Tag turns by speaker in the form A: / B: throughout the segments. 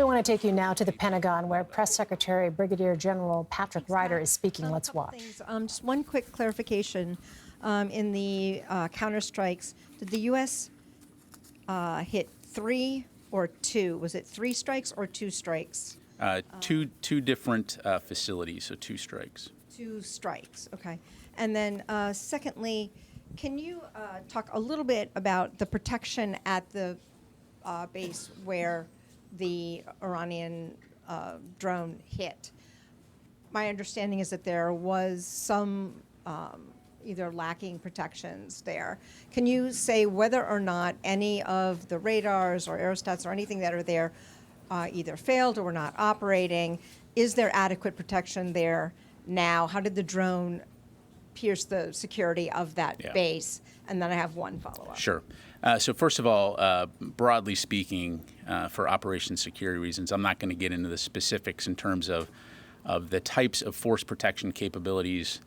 A: We want to take you now to the Pentagon, where Press Secretary Brigadier General Patrick Ryder is speaking. Let's watch.
B: Just one quick clarification. In the counterstrikes, did the U.S. Hit 3 or 2? Was it 3 strikes or 2 strikes?
C: Two different facilities, so 2 strikes.
B: 2 strikes, okay. And then secondly, can you talk a little bit about the protection at the base where the Iranian drone hit? My understanding is that there was some either lacking protections there. Can you say whether or not any of the radars or aerostats or anything that are there either failed or were not operating? Is there adequate protection there now? How did the drone pierce the security of that base? And then I have one follow-up.
C: Sure. So first of all, broadly speaking, for operation security reasons, I'm not going to get into the specifics in terms of the types of force protection capabilities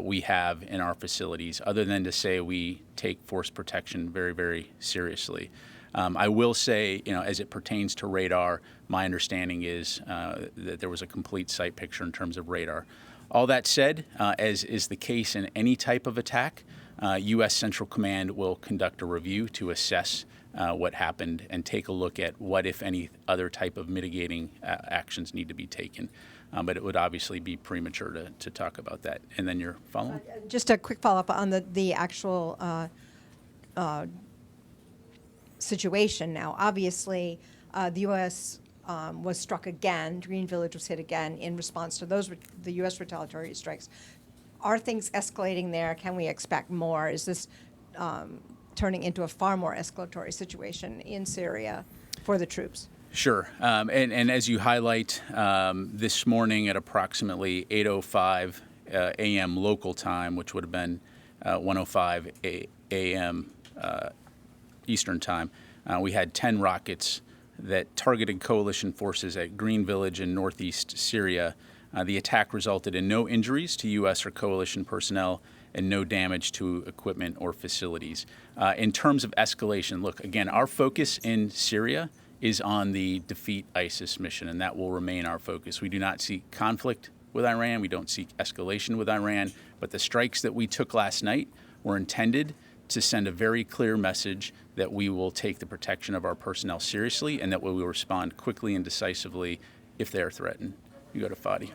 C: we have in our facilities, other than to say we take force protection very, very seriously. I will say, as it pertains to radar, my understanding is that there was a complete site picture in terms of radar. All that said, as is the case in any type of attack, U.S. Central Command will conduct a review to assess what happened and take a look at what, if any, other type of mitigating actions need to be taken. But it would obviously be premature to talk about that. And then your follow-up?
B: Just a quick follow-up on the actual situation now. Obviously, the U.S. Was struck again. Green Village was hit again in response to the U.S. retaliatory strikes. Are things escalating there? Can we expect more? Is this turning into a far more escalatory situation in Syria for the troops?
C: Sure. And as you highlight, this morning at approximately 8:05 a.m. local time, which would have been 1:05 a.m. Eastern time, we had 10 rockets that targeted coalition forces at Green Village in northeast Syria. The attack resulted in no injuries to U.S. or coalition personnel and no damage to equipment or facilities. In terms of escalation, look, again, our focus in Syria is on the defeat ISIS mission, and that will remain our focus. We do not seek conflict with Iran. We don't seek escalation with Iran. But the strikes that we took last night were intended to send a very clear message that we will take the protection of our personnel seriously and that we will respond quickly and decisively if they are threatened. You go to Fadi.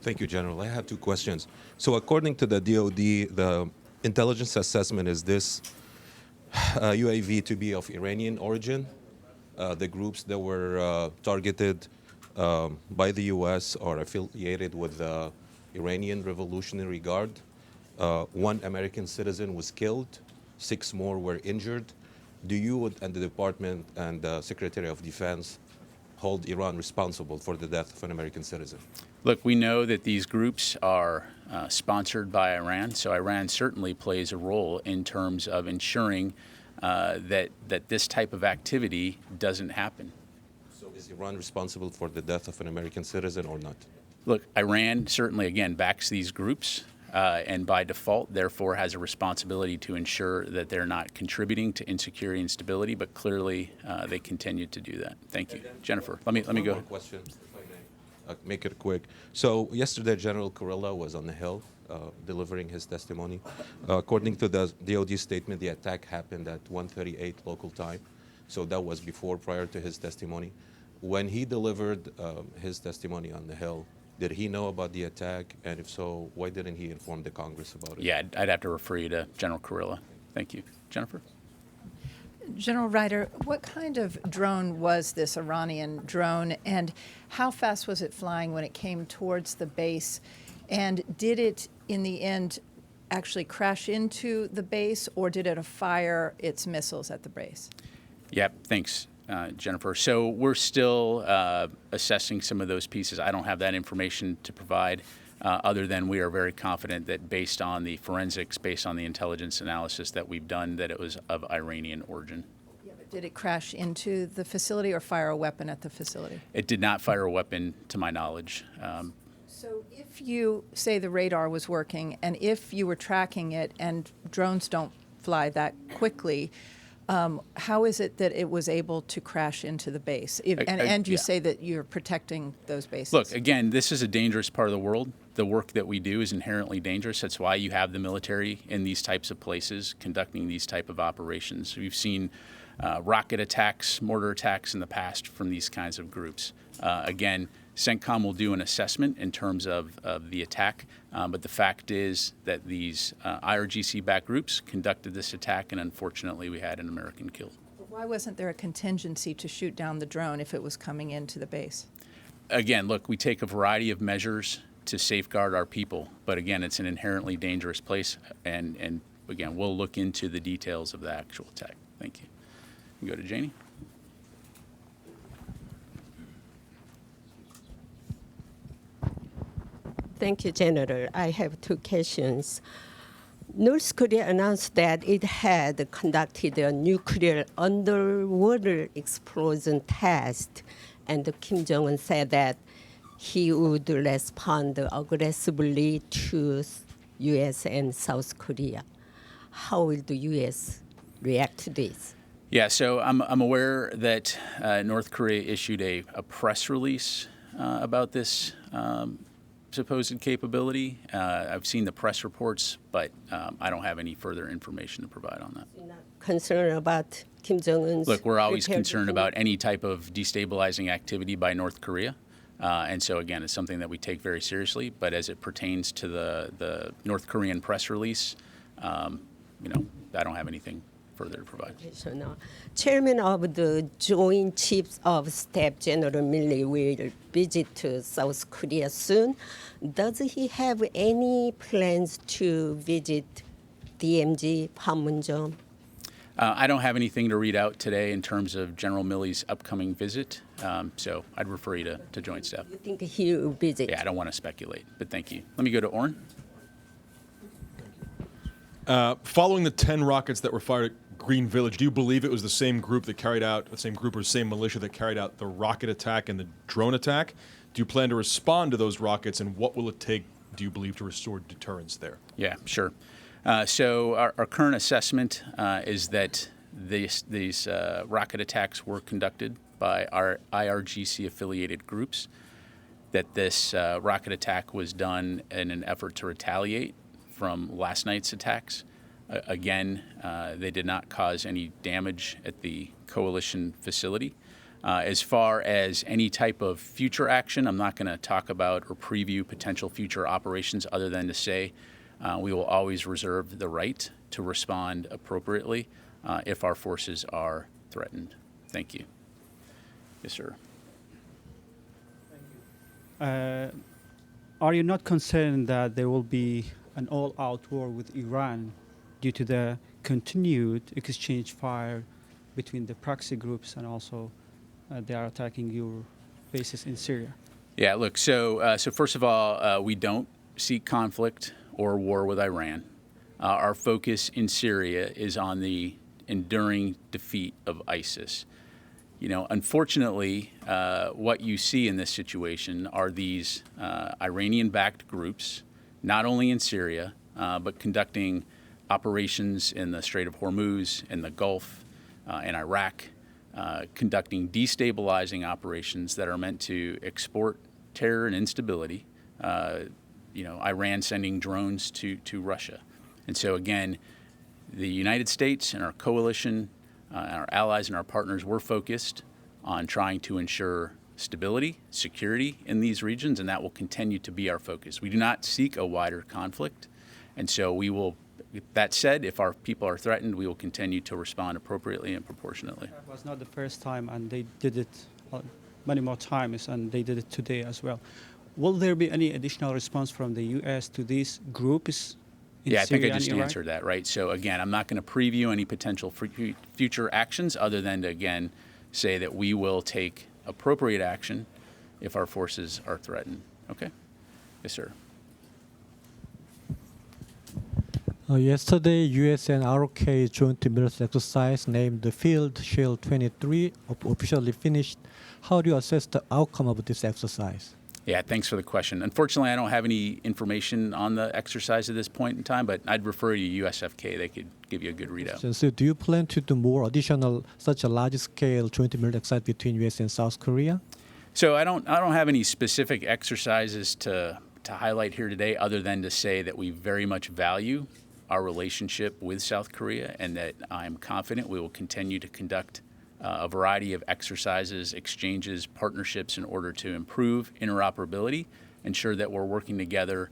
D: Thank you, General. I have 2 questions. So according to the DOD, the intelligence assessment is this UAV to be of Iranian origin. The groups that were targeted by the U.S. are affiliated with the Iranian Revolutionary Guard. 1 American citizen was killed, 6 more were injured. Do you and the Department and the Secretary of Defense hold Iran responsible for the death of an American citizen?
C: Look, we know that these groups are sponsored by Iran, so Iran certainly plays a role in terms of ensuring that this type of activity doesn't happen.
D: So is Iran responsible for the death of an American citizen or not?
C: Look, Iran certainly, again, backs these groups. And by default, therefore, has a responsibility to ensure that they're not contributing to insecurity and stability, but clearly they continue to do that. Thank you. Jennifer, let me go ahead.
D: Question, if I may. Make it quick. So yesterday, General Kurilla was on the Hill delivering his testimony. According to the DOD statement, the attack happened at 1:38 local time. So that was prior to his testimony. When he delivered his testimony on the Hill, did he know about the attack? And if so, why didn't he inform the Congress about it?
C: Yeah, I'd have to refer you to General Kurilla. Thank you. Jennifer?
E: General Ryder, what kind of drone was this Iranian drone, and how fast was it flying when it came towards the base? And did it, in the end, actually crash into the base, or did it fire its missiles at the base?
C: Yeah, thanks, Jennifer. So we're still assessing some of those pieces. I don't have that information to provide, other than we are very confident that based on the forensics, based on the intelligence analysis that we've done, that it was of Iranian origin.
E: Yeah, but did it crash into the facility or fire a weapon at the facility?
C: It did not fire a weapon, to my knowledge.
E: So if you say the radar was working and if you were tracking it, and drones don't fly that quickly, How is it that it was able to crash into the base? And you
C: yeah.
E: say that you're protecting those bases.
C: Look, again, this is a dangerous part of the world. The work that we do is inherently dangerous. That's why you have the military in these types of places conducting these type of operations. We've seen rocket attacks, mortar attacks in the past from these kinds of groups. Again, CENTCOM will do an assessment in terms of the attack, but the fact is that these IRGC-backed groups conducted this attack, and unfortunately we had an American killed.
E: Why wasn't there a contingency to shoot down the drone if it was coming into the base?
C: Again, look, we take a variety of measures to safeguard our people, but again, it's an inherently dangerous place, and again, we'll look into the details of the actual attack. Thank you. You go to Janie.
F: Thank you, General. I have two questions. North Korea announced that it had conducted a nuclear underwater explosion test, and Kim Jong-un said that he would respond aggressively to U.S. and South Korea. How will the U.S. react to this?
C: Yeah, so I'm aware that North Korea issued a press release about this supposed capability. I've seen the press reports, but I don't have any further information to provide on that.
F: You're not concerned about Kim Jong-un's?
C: Look, we're always
F: prepared
C: concerned
F: to-
C: about any type of destabilizing activity by North Korea. And so, again, it's something that we take very seriously. But as it pertains to the North Korean press release, I don't have anything further to provide.
F: Chairman of the Joint Chiefs of Staff, General Milley, will visit to South Korea soon. Does he have any plans to visit DMZ, Panmunjom?
C: I don't have anything to read out today in terms of General Milley's upcoming visit, so I'd refer you to Joint Staff.
F: You think he will visit?
C: Yeah, I don't want to speculate, but thank you. Let me go to Orrin.
G: Following the 10 rockets that were fired at Green Village, do you believe it was the same group that carried out, the same group or same militia that carried out the rocket attack and the drone attack? Do you plan to respond to those rockets, and what will it take, do you believe, to restore deterrence there?
C: Yeah, sure. So our current assessment is that these rocket attacks were conducted by our IRGC-affiliated groups, that this rocket attack was done in an effort to retaliate from last night's attacks. Again, they did not cause any damage at the coalition facility. As far as any type of future action, I'm not going to talk about or preview potential future operations other than to say we will always reserve the right to respond appropriately if our forces are threatened. Thank you. Yes, sir.
H: Are you not concerned that there will be an all-out war with Iran due to the continued exchange fire between the proxy groups, and also they are attacking your bases in Syria?
C: Yeah, look, so first of all, we don't seek conflict or war with Iran. Our focus in Syria is on the enduring defeat of ISIS. Unfortunately, what you see in this situation are these Iranian-backed groups, not only in Syria, but conducting operations in the Strait of Hormuz, in the Gulf, in Iraq, conducting destabilizing operations that are meant to export terror and instability. Iran sending drones to Russia. And so, again, the United States and our coalition, and our allies and our partners, we're focused on trying to ensure stability, security in these regions, and that will continue to be our focus. We do not seek a wider conflict, and so we will, that said, if our people are threatened, we will continue to respond appropriately and proportionately.
H: That was not the first time, and they did it many more times, and they did it today as well. Will there be any additional response from the U.S. to these groups in
C: Yeah, I think I
H: Syria
C: just
H: and Iraq?
C: answered that, right? So again, I'm not going to preview any potential future actions other than to, again, say that we will take appropriate action if our forces are threatened. Okay? Yes, sir.
I: Yesterday, U.S. and ROK joint military exercise named the Field Shield 23 officially finished. How do you assess the outcome of this exercise?
C: Yeah, thanks for the question. Unfortunately, I don't have any information on the exercise at this point in time, but I'd refer you to USFK. They could give you a good readout.
I: So do you plan to do more additional such a large-scale joint military exercise between U.S. and South Korea?
C: So I don't have any specific exercises to highlight here today, other than to say that we very much value our relationship with South Korea, and that I'm confident we will continue to conduct a variety of exercises, exchanges, partnerships in order to improve interoperability, ensure that we're working together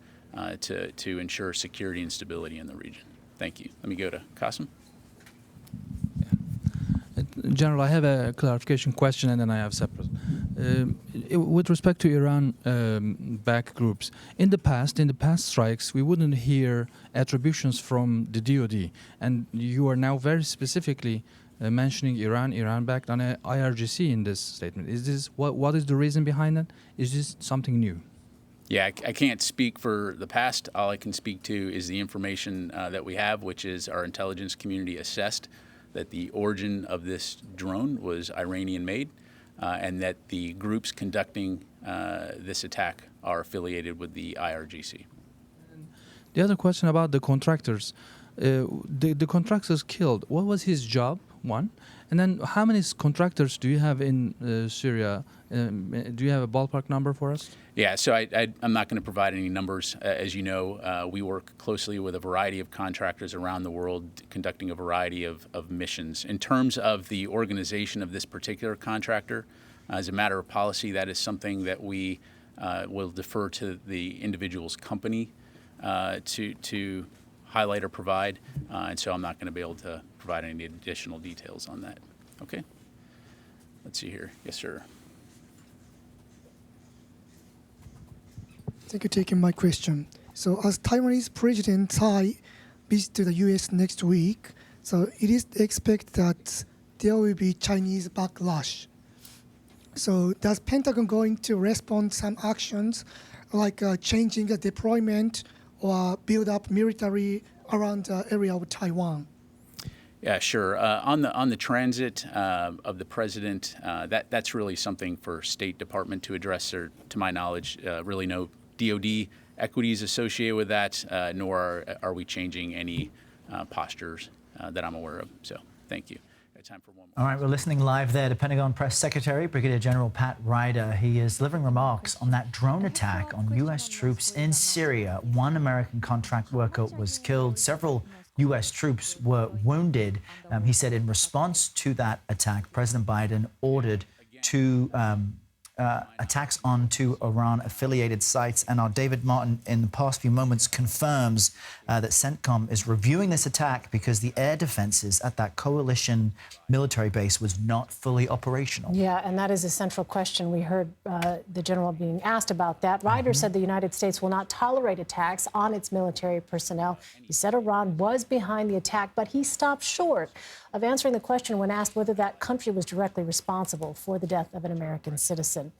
C: to ensure security and stability in the region. Thank you. Let me go to Qasim.
J: General, I have a clarification question, and then I have separate. With respect to Iran-backed groups, in the past strikes, we wouldn't hear attributions from the DoD, and you are now very specifically mentioning Iran-backed on a IRGC in this statement. Is this what is the reason behind that? Is this something new?
C: Yeah, I can't speak for the past. All I can speak to is the information that we have, which is our intelligence community assessed that the origin of this drone was Iranian-made, and that the groups conducting this attack are affiliated with the IRGC.
J: The other question about the contractors. The contractors killed, what was his job, one? And then how many contractors do you have in Syria? Do you have a ballpark number for us?
C: Yeah, so I'm not going to provide any numbers. As you know, we work closely with a variety of contractors around the world conducting a variety of missions. In terms of the organization of this particular contractor, as a matter of policy, that is something that we will defer to the individual's company to highlight or provide, and so I'm not going to be able to provide any additional details on that. Okay? Let's see here. Yes, sir.
K: Thank you for taking my question. So as Taiwanese President Tsai visits to the U.S. next week, so it is expected that there will be Chinese backlash. So does Pentagon going to respond some actions like changing the deployment or build up military around the area of Taiwan?
C: Yeah, sure. On the transit of the president, that's really something for State Department to address. There, to my knowledge, really no DoD equities associated with that, nor are we changing any postures that I'm aware of. So, thank you. Got time for one more.
L: All right, we're listening live there to Pentagon Press Secretary Brigadier General Pat Ryder. He is delivering remarks on that drone attack on U.S. troops in Syria. One American contract worker was killed. Several U.S. troops were wounded. He said in response to that attack, President Biden ordered two attacks onto Iran-affiliated sites. And our David Martin, in the past few moments, confirms that CENTCOM is reviewing this attack because the air defenses at that coalition military base was not fully operational.
A: Yeah, and that is a central question. We heard the general being asked about that. Ryder said the United States will not tolerate attacks on its military personnel. He said Iran was behind the attack, but he stopped short of answering the question when asked whether that country was directly responsible for the death of an American citizen.